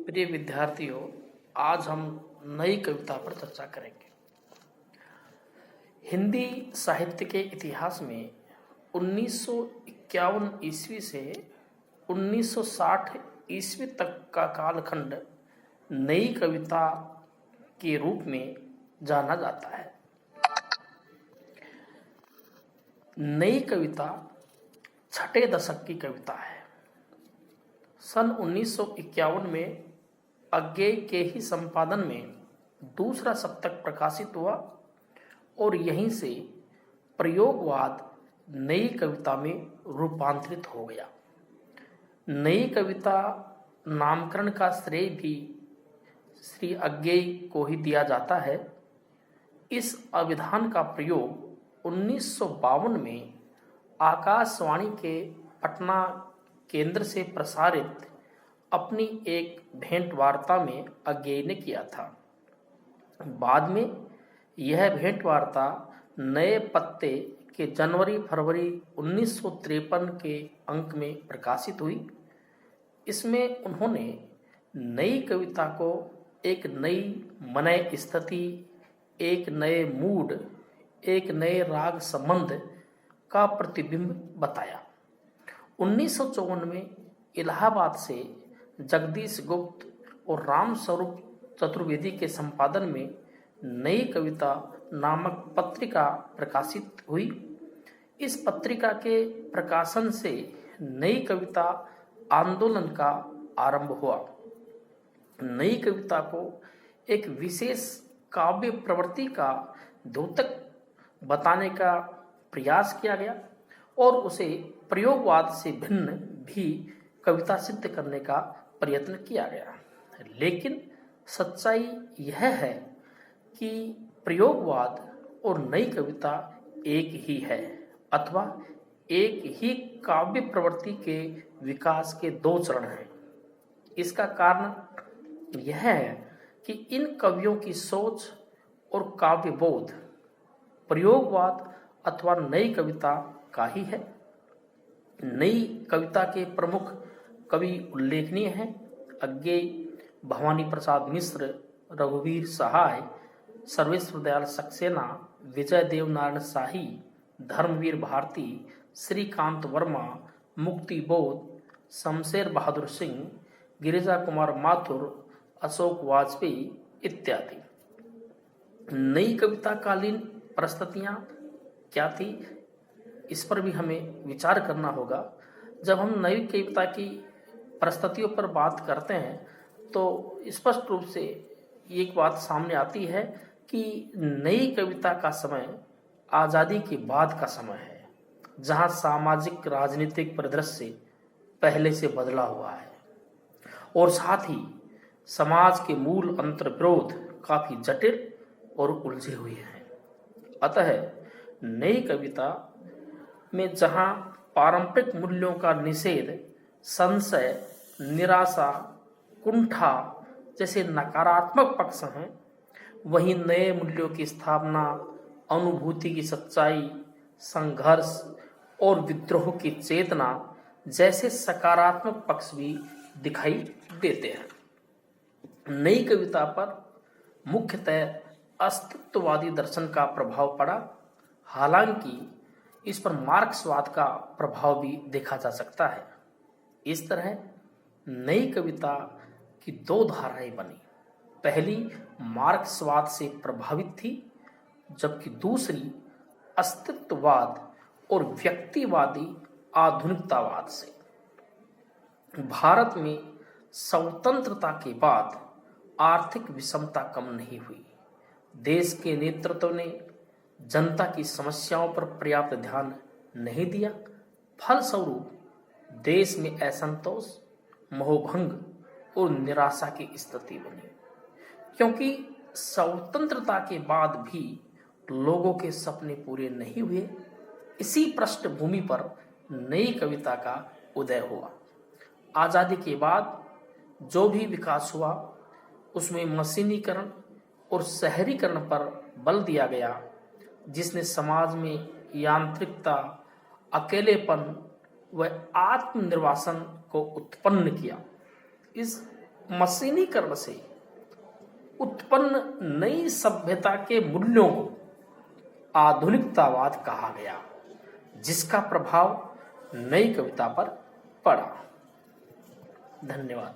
प्रिय विद्यार्थियों, आज हम नई कविता पर चर्चा करेंगे। हिंदी साहित्य के इतिहास में 1951 ईस्वी से 1960 ईस्वी तक का कालखंड नई कविता के रूप में जाना जाता है। नई कविता छठे दशक की कविता है। सन 1951 में अज्ञेय के ही संपादन में दूसरा सप्तक प्रकाशित हुआ और यहीं से प्रयोगवाद नई कविता में रूपांतरित हो गया। नई कविता नामकरण का श्रेय भी श्री अज्ञेय को ही दिया जाता है। इस अभिधान का प्रयोग 1952 में आकाशवाणी के पटना केंद्र से प्रसारित अपनी एक भेंट वार्ता में अज्ञेय ने किया था। बाद में यह भेंट वार्ता नए पत्ते के जनवरी-फरवरी 1953 के अंक में प्रकाशित हुई। इसमें उन्होंने नई कविता को एक नई मनय स्थिति, एक नए मूड, एक नए राग संबंध का प्रतिबिंब बताया। 1954 में इलाहाबाद से जगदीश गुप्त और राम स्वरूप चतुर्वेदी के संपादन में नई कविता नामक पत्रिका प्रकाशित हुई। इस पत्रिका के प्रकाशन से नई कविता आंदोलन का आरंभ हुआ। नई कविता को एक विशेष काव्य प्रवृत्ति का द्योतक बताने का प्रयास किया गया और उसे प्रयोगवाद से भिन्न भी कविता सिद्ध करने का प्रयत्न किया गया। लेकिन सच्चाई यह है कि प्रयोगवाद और नई कविता एक ही है अथवा एक ही काव्य प्रवृत्ति के विकास के दो चरण हैं। इसका कारण यह है कि इन कवियों की सोच और काव्य बोध प्रयोगवाद अथवा नई कविता का ही है। नई कविता के प्रमुख कवि उल्लेखनीय हैं अज्ञेय, भवानी प्रसाद मिश्र, रघुवीर सहाय, सर्वेश्वर दयाल सक्सेना, विजय देव नारायण शाही, धर्मवीर भारती, श्रीकांत वर्मा, मुक्ति बोध, शमशेर बहादुर सिंह, गिरिजा कुमार माथुर, अशोक वाजपेयी इत्यादि। नई कविता कालीन परिस्थितियां क्या थी, इस पर भी हमें विचार करना होगा। जब हम नई कविता की परिस्थितियों पर बात करते हैं तो स्पष्ट रूप से एक बात सामने आती है कि नई कविता का समय आज़ादी के बाद का समय है, जहां सामाजिक राजनीतिक परिदृश्य पहले से बदला हुआ है और साथ ही समाज के मूल अंतर विरोध काफी जटिल और उलझे हुए हैं। अतः नई कविता में जहां पारंपरिक मूल्यों का निषेध, संशय, निराशा, कुंठा जैसे नकारात्मक पक्ष हैं, वहीं नए मूल्यों की स्थापना, अनुभूति की सच्चाई, संघर्ष और विद्रोह की चेतना जैसे सकारात्मक पक्ष भी दिखाई देते हैं। नई कविता पर मुख्यतः अस्तित्ववादी दर्शन का प्रभाव पड़ा। हालांकि इस पर मार्क्सवाद का प्रभाव भी देखा जा सकता है। इस तरह नई कविता की दो धाराएं बनी। पहली मार्क्सवाद से प्रभावित थी, जबकि दूसरी अस्तित्ववाद और व्यक्तिवादी आधुनिकतावाद से। भारत में स्वतंत्रता के बाद आर्थिक विषमता कम नहीं हुई। देश के नेतृत्व ने जनता की समस्याओं पर पर्याप्त ध्यान नहीं दिया। फलस्वरूप देश में असंतोष, मोहभंग और निराशा की स्थिति बनी। क्योंकि स्वतंत्रता के बाद भी लोगों के सपने पूरे नहीं हुए, इसी पृष्ठभूमि पर नई कविता का उदय हुआ। आजादी के बाद जो भी विकास हुआ उसमें मशीनीकरण और शहरीकरण पर बल दिया गया, जिसने समाज में यांत्रिकता, अकेलेपन व आत्मनिर्वासन को उत्पन्न किया। इस मशीनीकरण से उत्पन्न नई सभ्यता के मूल्यों को आधुनिकतावाद कहा गया, जिसका प्रभाव नई कविता पर पड़ा। धन्यवाद।